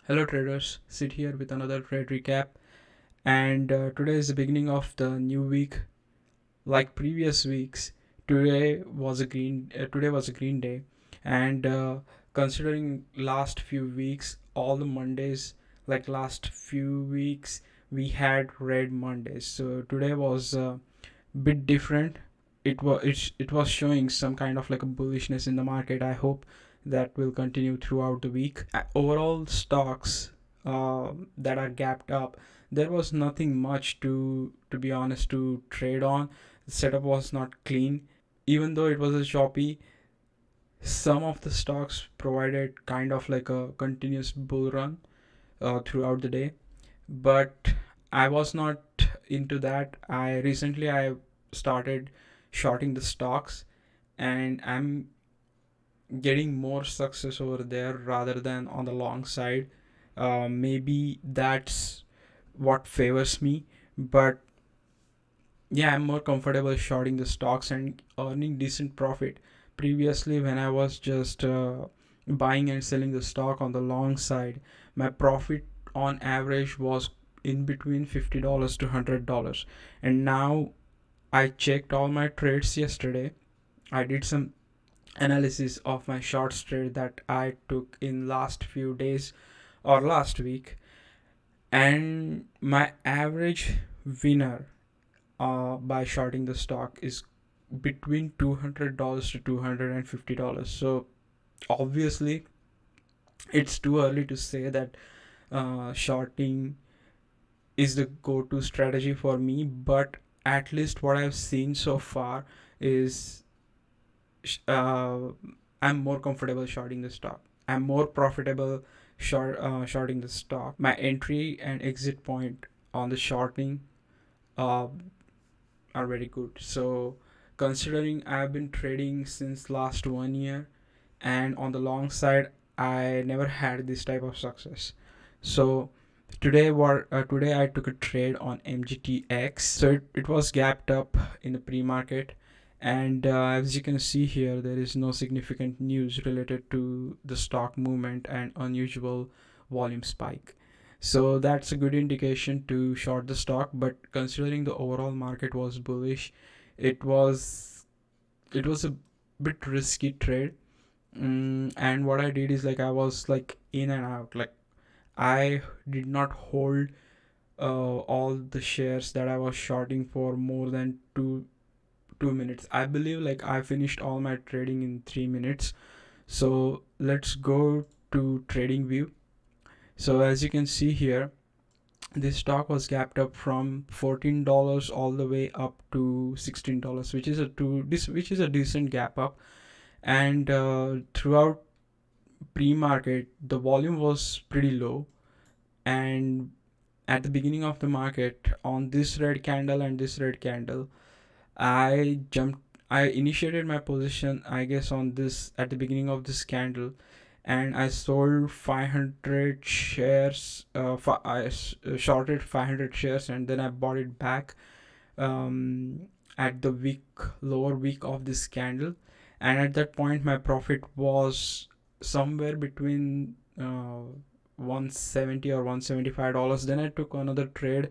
Hello traders, Sid here with another trade recap. And today is the beginning of the new week. Like previous weeks, today was a green day, and considering last few weeks, all the Mondays, like last few weeks, we had red Mondays. So today was a bit different. It was showing some kind of like a bullishness in the market. I hope that will continue throughout the week. Overall stocks that are gapped up, there was nothing much to be honest to trade on. The setup was not clean. Even though it was a choppy, some of the stocks provided kind of like a continuous bull run throughout the day, but I was not into that. I started shorting the stocks, and I'm getting more success over there rather than on the long side. Maybe that's what favors me, but yeah, I'm more comfortable shorting the stocks and earning decent profit. Previously, when I was just buying and selling the stock on the long side, my profit on average was in between $50 to $100. And now I checked all my trades yesterday. I did some analysis of my short trade that I took in last few days or last week, and my average winner by shorting the stock is between $200 to $250. So obviously, it's too early to say that shorting is the go-to strategy for me. But at least what I've seen so far is uh, I'm more comfortable shorting the stock. I'm more profitable shorting the stock. My entry and exit point on the shorting uh, are very good. So considering I've been trading since last 1 year, and on the long side I never had this type of success. So today I took a trade on MGTX. So it was gapped up in the pre-market, and as you can see here, there is no significant news related to the stock movement and unusual volume spike. So that's a good indication to short the stock. But considering the overall market was bullish, it was it was a bit risky trade. And what I did is like I was like in and out. Like I did not hold all the shares that I was shorting for more than 2 minutes. I believe like I finished all my trading in 3 minutes. So let's go to trading view. So as you can see here, this stock was gapped up from $14 all the way up to $16, which is a decent gap up. And throughout pre-market, the volume was pretty low, and at the beginning of the market, on this red candle and this red candle, I jumped. I initiated my position, I guess, on this at the beginning of this candle, and I sold 500 shares. Shorted 500 shares, and then I bought it back at the lower week of this candle. And at that point, my profit was somewhere between 170 or $175. Then I took another trade,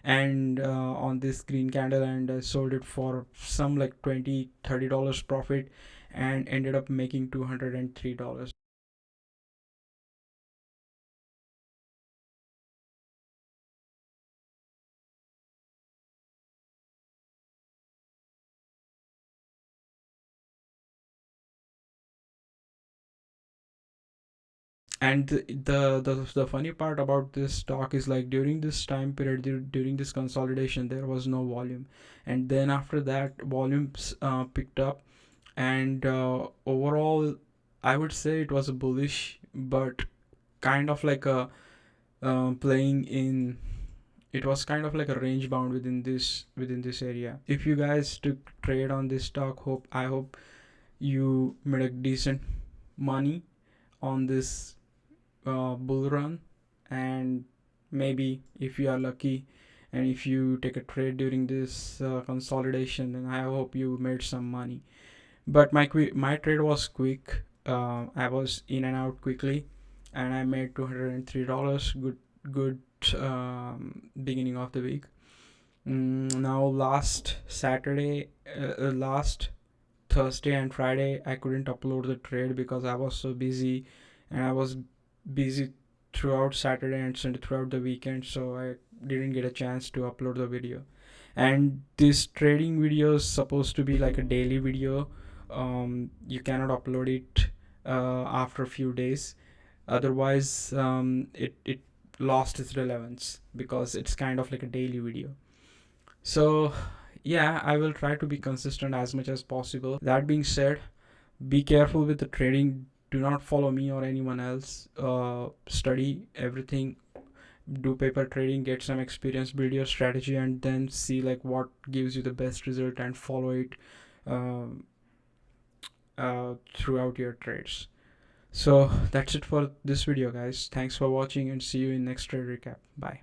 and on this green candle, and I sold it for some like $20-$30 profit, and ended up making $203. And the funny part about this stock is like during this time period, during this consolidation, there was no volume, and then after that volumes picked up. And overall, I would say it was a bullish, but kind of like a playing in it was kind of like a range bound within this area. If you guys took trade on this stock, I hope you made a decent money on this bull run. And maybe if you are lucky, and if you take a trade during this consolidation, then I hope you made some money. But my trade was quick. I was in and out quickly. and I made $203. Good beginning of the week. Now last Thursday and Friday I couldn't upload the trade because I was so busy, and I was busy throughout Saturday and Sunday throughout the weekend, so I didn't get a chance to upload the video. And this trading video is supposed to be like a daily video. You cannot upload it after a few days, otherwise it lost its relevance because it's kind of like a daily video. So yeah, I will try to be consistent as much as possible. That being said, be careful with the trading. Do not follow me or anyone else. Study everything, do paper trading, get some experience, build your strategy, and then see like what gives you the best result and follow it uh, throughout your trades. So that's it for this video, guys. Thanks for watching, and see you in next trade recap. Bye.